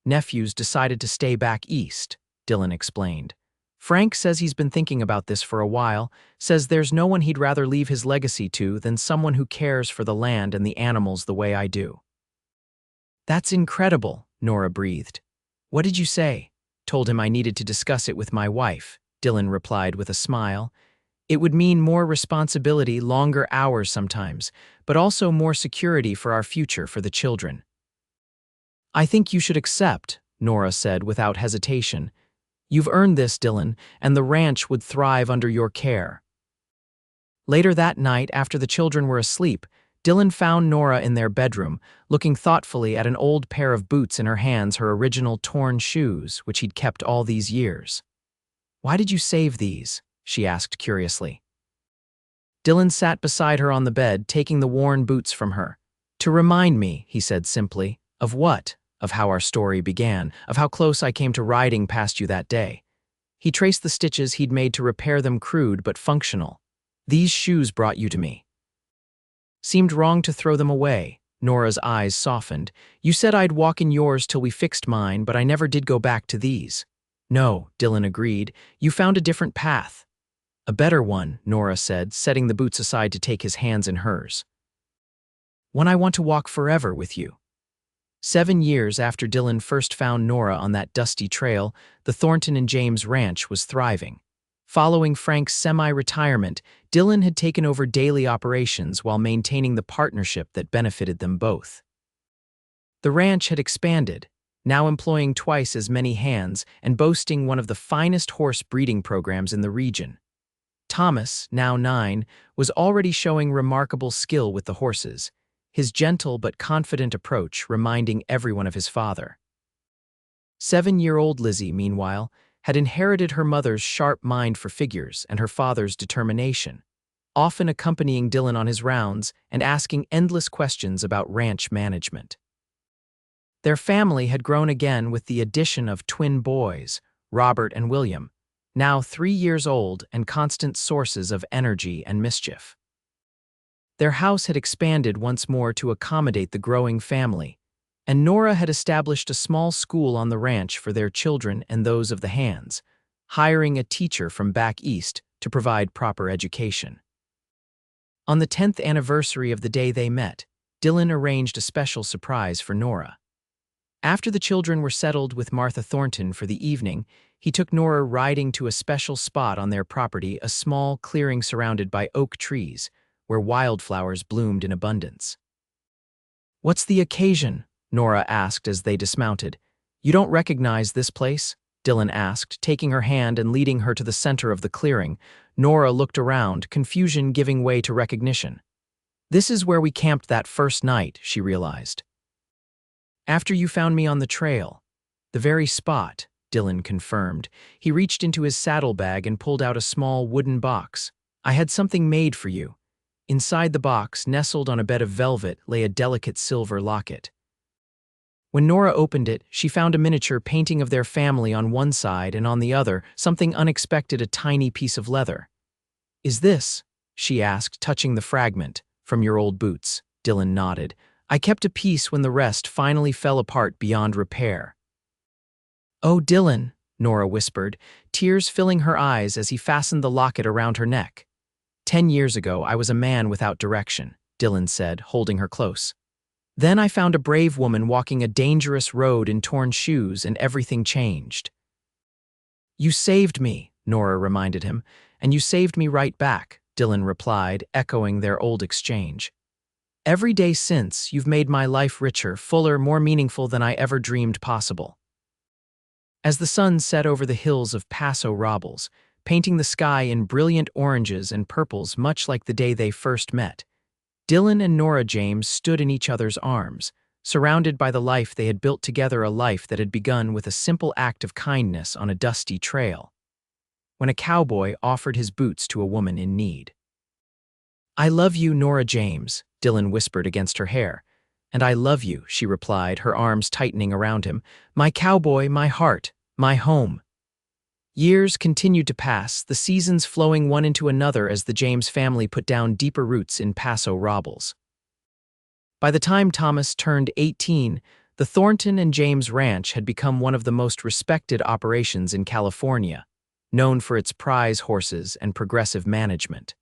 Nephews decided to stay back east, Dillon explained. Frank says he's been thinking about this for a while, says there's no one he'd rather leave his legacy to than someone who cares for the land and the animals the way I do. That's incredible, Nora breathed. What did you say? Told him I needed to discuss it with my wife, Dillon replied with a smile. It would mean more responsibility, longer hours sometimes, but also more security for our future for the children. I think you should accept, Nora said without hesitation. You've earned this, Dillon, and the ranch would thrive under your care. Later that night, after the children were asleep, Dillon found Nora in their bedroom, looking thoughtfully at an old pair of boots in her hands, her original torn shoes, which he'd kept all these years. Why did you save these? She asked curiously. Dillon sat beside her on the bed, taking the worn boots from her. To remind me, he said simply. Of what? Of how our story began, of how close I came to riding past you that day. He traced the stitches he'd made to repair them, crude but functional. These shoes brought you to me. seemed wrong to throw them away. Nora's eyes softened. You said I'd walk in yours till we fixed mine, but I never did go back to these. No, Dillon agreed. You found a different path. A better one, Nora said, setting the boots aside to take his hands in hers. One I want to walk forever with you. 7 years after Dillon first found Nora on that dusty trail, the Thornton and James ranch was thriving. Following Frank's semi-retirement, Dillon had taken over daily operations while maintaining the partnership that benefited them both. The ranch had expanded, now employing twice as many hands and boasting one of the finest horse breeding programs in the region. Thomas, now 9, was already showing remarkable skill with the horses, his gentle but confident approach reminding everyone of his father. 7-year-old Lizzie, meanwhile, had inherited her mother's sharp mind for figures and her father's determination, often accompanying Dillon on his rounds and asking endless questions about ranch management. Their family had grown again with the addition of twin boys, Robert and William, now 3 years old and constant sources of energy and mischief. Their house had expanded once more to accommodate the growing family, and Nora had established a small school on the ranch for their children and those of the hands, hiring a teacher from back east to provide proper education. On the 10th anniversary of the day they met, Dillon arranged a special surprise for Nora. After the children were settled with Martha Thornton for the evening, he took Nora riding to a special spot on their property, a small clearing surrounded by oak trees, where wildflowers bloomed in abundance. "What's the occasion?" Nora asked as they dismounted. "You don't recognize this place?" Dillon asked, taking her hand and leading her to the center of the clearing. Nora looked around, confusion giving way to recognition. "This is where we camped that first night," she realized. "After you found me on the trail." "The very spot," Dillon confirmed. He reached into his saddlebag and pulled out a small wooden box. "I had something made for you." Inside the box, nestled on a bed of velvet, lay a delicate silver locket. When Nora opened it, she found a miniature painting of their family on one side and on the other, something unexpected, a tiny piece of leather. "Is this," she asked, touching the fragment, "from your old boots?" Dillon nodded. "I kept a piece when the rest finally fell apart beyond repair." "Oh, Dillon," Nora whispered, tears filling her eyes as he fastened the locket around her neck. 10 years ago, I was a man without direction," Dillon said, holding her close. "Then I found a brave woman walking a dangerous road in torn shoes, and everything changed." "You saved me," Nora reminded him. "And you saved me right back," Dillon replied, echoing their old exchange. "Every day since, you've made my life richer, fuller, more meaningful than I ever dreamed possible." As the sun set over the hills of Paso Robles, painting the sky in brilliant oranges and purples much like the day they first met, Dillon and Nora James stood in each other's arms, surrounded by the life they had built together, a life that had begun with a simple act of kindness on a dusty trail, when a cowboy offered his boots to a woman in need. "I love you, Nora James," Dillon whispered against her hair. "And I love you," she replied, her arms tightening around him. "My cowboy, my heart, my home." Years continued to pass, the seasons flowing one into another as the James family put down deeper roots in Paso Robles. By the time Thomas turned 18, the Thornton and James Ranch had become one of the most respected operations in California, known for its prize horses and progressive management.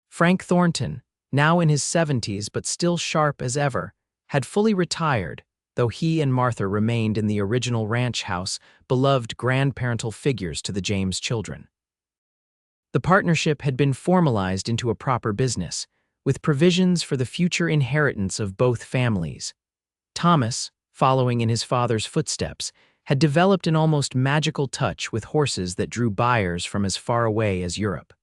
Frank Thornton, now in his 70s but still sharp as ever, had fully retired, though he and Martha remained in the original ranch house, beloved grandparental figures to the James children. The partnership had been formalized into a proper business, with provisions for the future inheritance of both families. Thomas, following in his father's footsteps, had developed an almost magical touch with horses that drew buyers from as far away as Europe.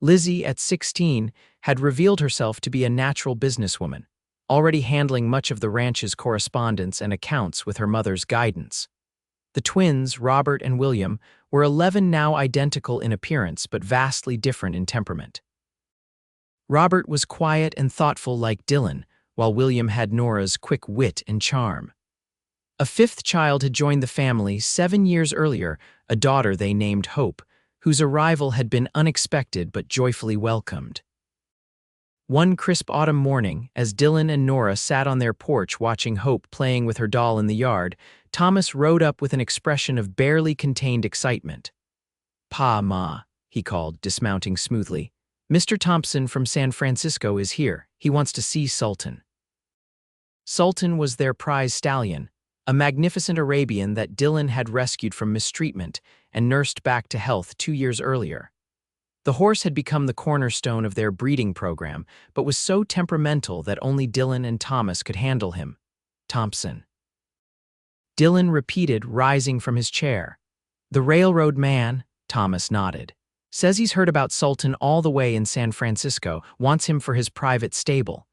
Lizzie, at 16, had revealed herself to be a natural businesswoman, already handling much of the ranch's correspondence and accounts with her mother's guidance. The twins, Robert and William, were 11, now identical in appearance but vastly different in temperament. Robert was quiet and thoughtful like Dillon, while William had Nora's quick wit and charm. A 5th child had joined the family 7 years earlier, a daughter they named Hope, whose arrival had been unexpected but joyfully welcomed. One crisp autumn morning, as Dillon and Nora sat on their porch watching Hope playing with her doll in the yard, Thomas rode up with an expression of barely contained excitement. "Pa, Ma," he called, dismounting smoothly. "Mr. Thompson from San Francisco is here. He wants to see Sultan." Sultan was their prize stallion, a magnificent Arabian that Dillon had rescued from mistreatment and nursed back to health 2 years earlier. The horse had become the cornerstone of their breeding program, but was so temperamental that only Dillon and Thomas could handle him. "Thompson." Dillon repeated, rising from his chair. "The railroad man," Thomas nodded. "Says he's heard about Sultan all the way in San Francisco, wants him for his private stable."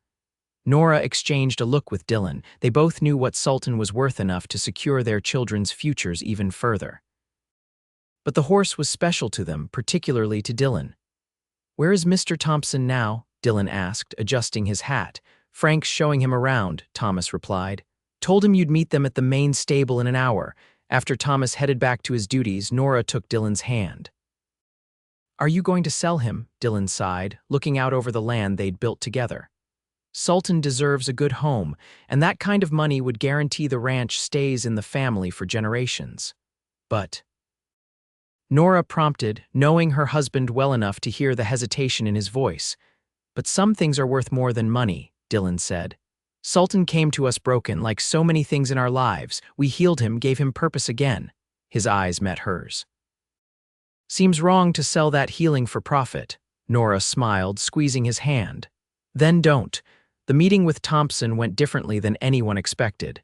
Nora exchanged a look with Dillon. They both knew what Sultan was worth enough to secure their children's futures even further. But the horse was special to them, particularly to Dillon. "Where is Mr. Thompson now?" Dillon asked, adjusting his hat. "Frank's showing him around," Thomas replied. "Told him you'd meet them at the main stable in an hour." After Thomas headed back to his duties, Nora took Dillon's hand. "Are you going to sell him?" Dillon sighed, looking out over the land they'd built together. "Sultan deserves a good home, and that kind of money would guarantee the ranch stays in the family for generations." "But—" Nora prompted, knowing her husband well enough to hear the hesitation in his voice. "But some things are worth more than money," Dillon said. "Sultan came to us broken, like so many things in our lives. We healed him, gave him purpose again." His eyes met hers. "Seems wrong to sell that healing for profit," Nora smiled, squeezing his hand. "Then don't." The meeting with Thompson went differently than anyone expected.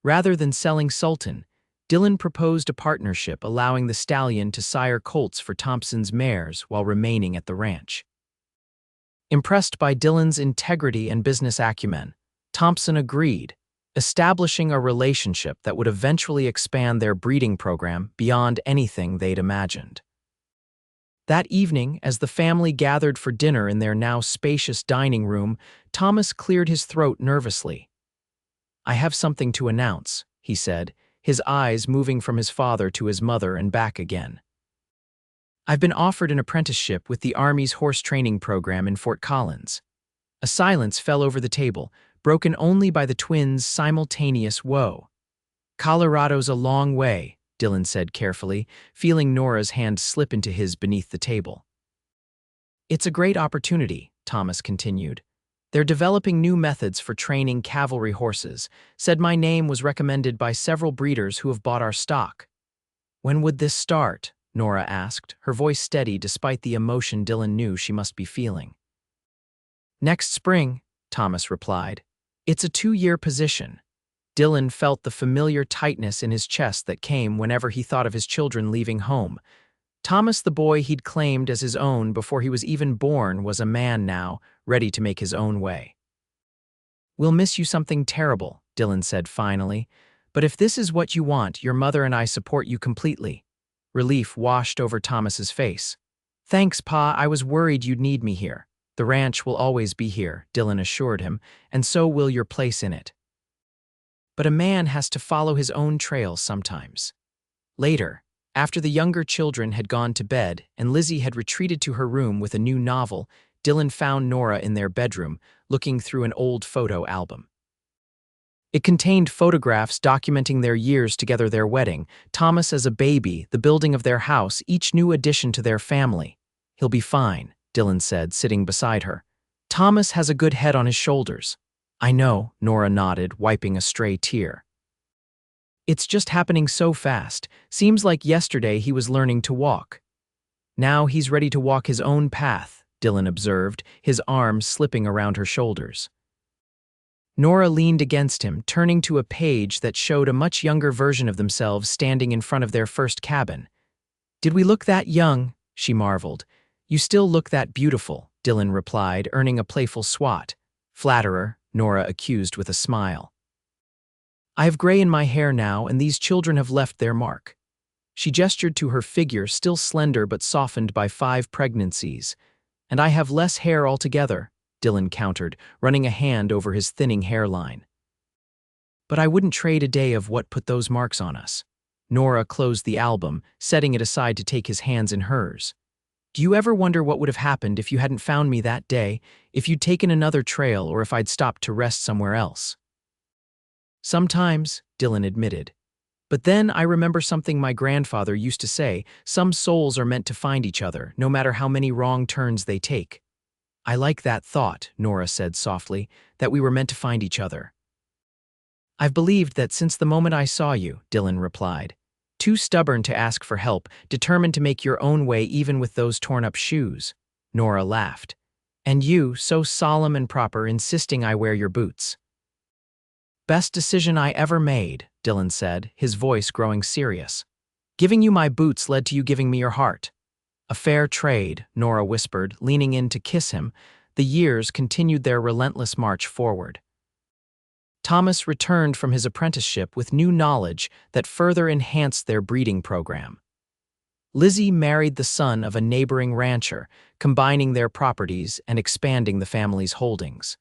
Rather than selling Sultan, Dillon proposed a partnership allowing the stallion to sire colts for Thompson's mares while remaining at the ranch. Impressed by Dillon's integrity and business acumen, Thompson agreed, establishing a relationship that would eventually expand their breeding program beyond anything they'd imagined. That evening, as the family gathered for dinner in their now spacious dining room, Thomas cleared his throat nervously. "I have something to announce," he said, his eyes moving from his father to his mother and back again. "I've been offered an apprenticeship with the Army's horse training program in Fort Collins." A silence fell over the table, broken only by the twins' simultaneous whoa. "Colorado's a long way," Dillon said carefully, feeling Nora's hand slip into his beneath the table. "It's a great opportunity," Thomas continued. "They're developing new methods for training cavalry horses. Said my name was recommended by several breeders who have bought our stock." "When would this start?" Nora asked, her voice steady despite the emotion Dillon knew she must be feeling. "Next spring," Thomas replied. "It's a 2-year position." Dillon felt the familiar tightness in his chest that came whenever he thought of his children leaving home. Thomas, the boy he'd claimed as his own before he was even born, was a man now, ready to make his own way. "We'll miss you something terrible," Dillon said finally. "But if this is what you want, your mother and I support you completely." Relief washed over Thomas's face. "Thanks, Pa, I was worried you'd need me here." "The ranch will always be here," Dillon assured him, "and so will your place in it. But a man has to follow his own trail sometimes." Later, after the younger children had gone to bed and Lizzie had retreated to her room with a new novel, Dillon found Nora in their bedroom, looking through an old photo album. It contained photographs documenting their years together, their wedding, Thomas as a baby, the building of their house, each new addition to their family. "He'll be fine," Dillon said, sitting beside her. "Thomas has a good head on his shoulders." "I know," Nora nodded, wiping a stray tear. "It's just happening so fast. Seems like yesterday he was learning to walk. Now he's ready to walk his own path," Dillon observed, his arms slipping around her shoulders. Nora leaned against him, turning to a page that showed a much younger version of themselves standing in front of their first cabin. "Did we look that young?" she marveled. "You still look that beautiful," Dillon replied, earning a playful swat. "Flatterer," Nora accused with a smile. "I have gray in my hair now, and these children have left their mark." She gestured to her figure, still slender but softened by 5 pregnancies. "And I have less hair altogether," Dillon countered, running a hand over his thinning hairline. "But I wouldn't trade a day of what put those marks on us." Nora closed the album, setting it aside to take his hands in hers. Do you ever wonder what would have happened if you hadn't found me that day, if you'd taken another trail, or if I'd stopped to rest somewhere else? Sometimes, Dillon admitted. But then I remember something my grandfather used to say: some souls are meant to find each other, no matter how many wrong turns they take. I like that thought, Nora said softly, that we were meant to find each other. I've believed that since the moment I saw you, Dillon replied. Too stubborn to ask for help, determined to make your own way even with those torn-up shoes. Nora laughed. And you, so solemn and proper, insisting I wear your boots. Best decision I ever made, Dillon said, his voice growing serious. Giving you my boots led to you giving me your heart. A fair trade, Nora whispered, leaning in to kiss him. The years continued their relentless march forward. Thomas returned from his apprenticeship with new knowledge that further enhanced their breeding program. Lizzie married the son of a neighboring rancher, combining their properties and expanding the family's holdings.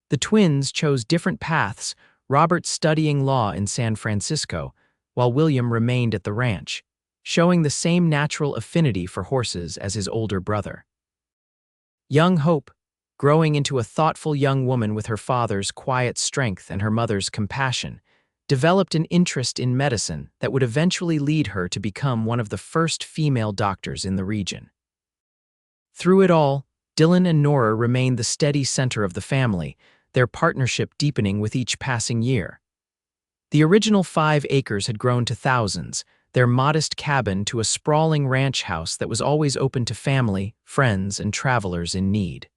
The twins chose different paths, Robert studying law in San Francisco, while William remained at the ranch, showing the same natural affinity for horses as his older brother. Young Hope, growing into a thoughtful young woman with her father's quiet strength and her mother's compassion, developed an interest in medicine that would eventually lead her to become one of the first female doctors in the region. Through it all, Dillon and Nora remained the steady center of the family, their partnership deepening with each passing year. The original 5 acres had grown to thousands, their modest cabin to a sprawling ranch house that was always open to family, friends, and travelers in need.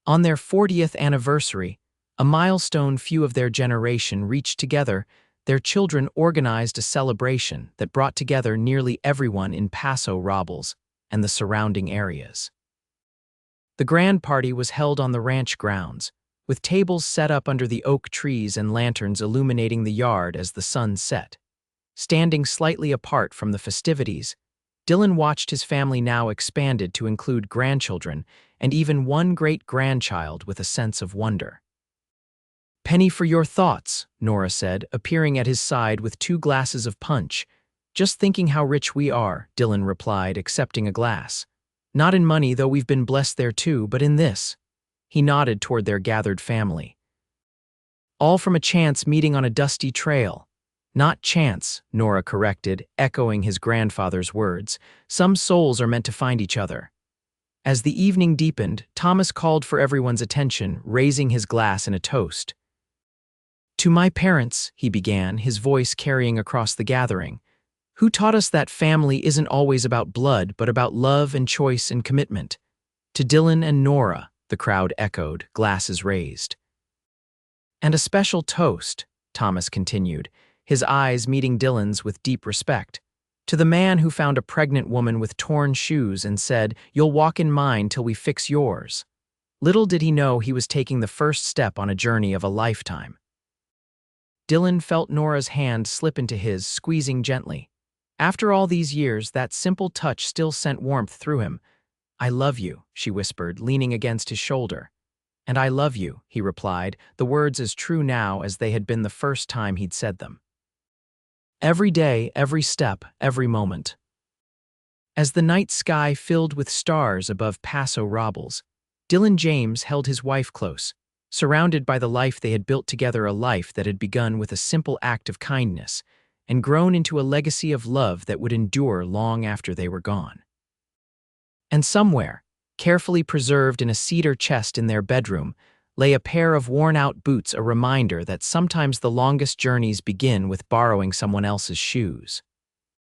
On their 40th anniversary, a milestone few of their generation reached together, their children organized a celebration that brought together nearly everyone in Paso Robles and the surrounding areas. The grand party was held on the ranch grounds, with tables set up under the oak trees and lanterns illuminating the yard as the sun set. Standing slightly apart from the festivities, Dillon watched his family now expanded to include grandchildren and even one great-grandchild with a sense of wonder. Penny for your thoughts, Nora said, appearing at his side with 2 glasses of punch. Just thinking how rich we are, Dillon replied, accepting a glass. Not in money, though we've been blessed there too, but in this. He nodded toward their gathered family. All from a chance meeting on a dusty trail. Not chance, Nora corrected, echoing his grandfather's words. Some souls are meant to find each other. As the evening deepened, Thomas called for everyone's attention, raising his glass in a toast. To my parents, he began, his voice carrying across the gathering, who taught us that family isn't always about blood, but about love and choice and commitment. To Dillon and Nora, the crowd echoed, glasses raised. And a special toast, Thomas continued, his eyes meeting Dillon's with deep respect. To the man who found a pregnant woman with torn shoes and said, "You'll walk in mine till we fix yours." Little did he know he was taking the first step on a journey of a lifetime. Dillon felt Nora's hand slip into his, squeezing gently. After all these years, that simple touch still sent warmth through him. I love you, she whispered, leaning against his shoulder. And I love you, he replied, the words as true now as they had been the first time he'd said them. Every day, every step, every moment. As the night sky filled with stars above Paso Robles, Dillon James held his wife close, surrounded by the life they had built together, a life that had begun with a simple act of kindness and grown into a legacy of love that would endure long after they were gone. And somewhere, carefully preserved in a cedar chest in their bedroom, lay a pair of worn-out boots, a reminder that sometimes the longest journeys begin with borrowing someone else's shoes.